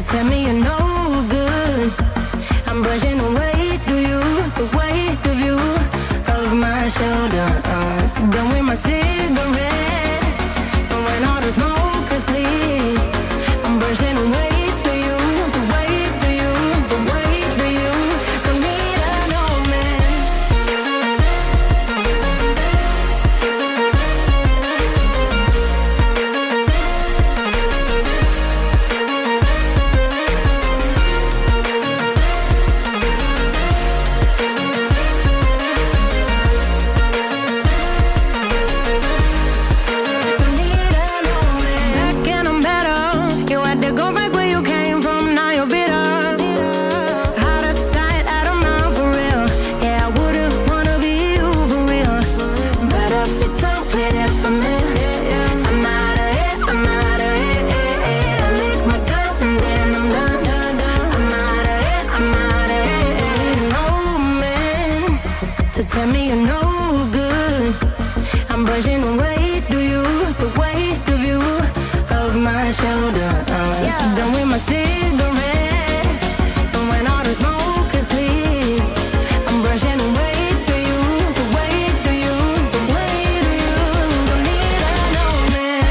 tell me you're no good. I'm brushing away the weight of you, of my shoulders. Done with my cigarette, and when all the smoke is clear, I'm brushing away the weight of you, the weight of you. Don't need a no man. Tell me you're no good. I'm brushing away the weight of you, of my shoulders. Done with my cigarette, and when all the smoke is clear, I'm brushing away the weight of you, the weight of you. Don't need a no man.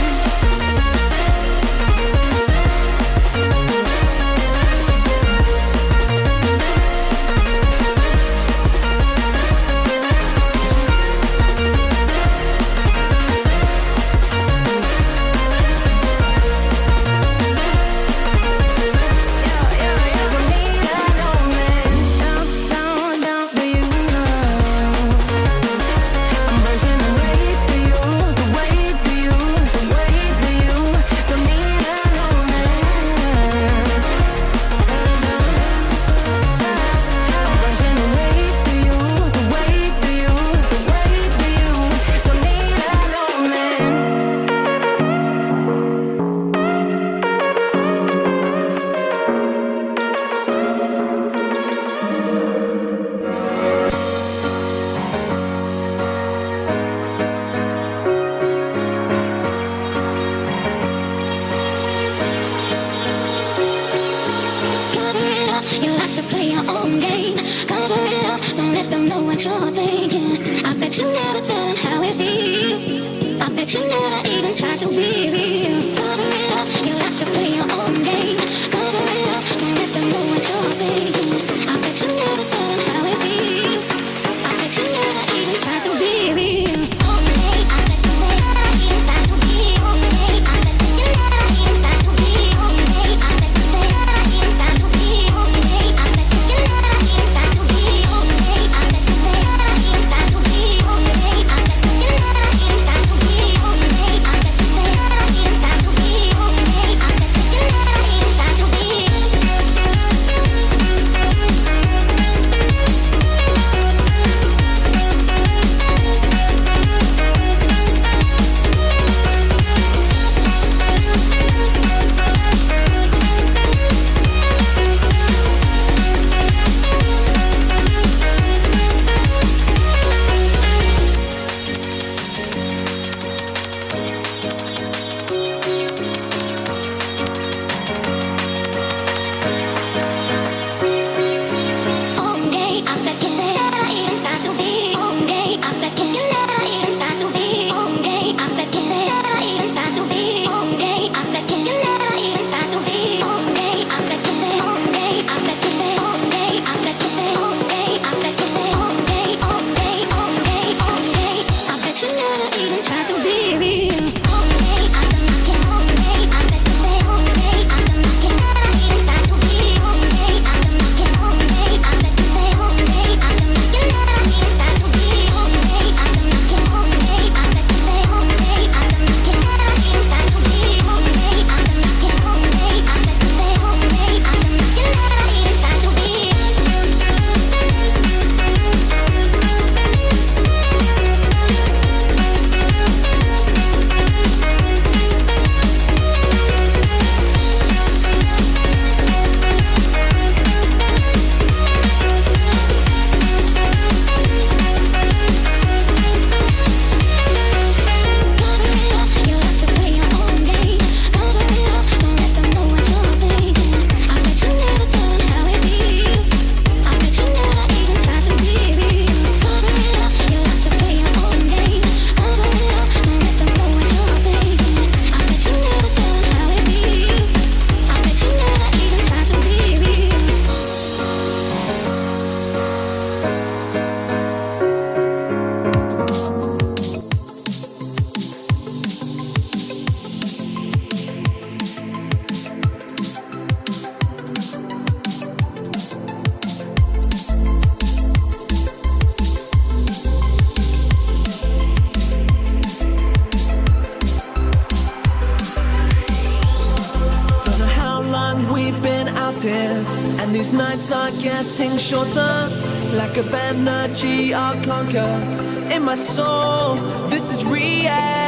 positive, and these nights are getting shorter. Lack of energy, I'll conquer. In my soul, this is real.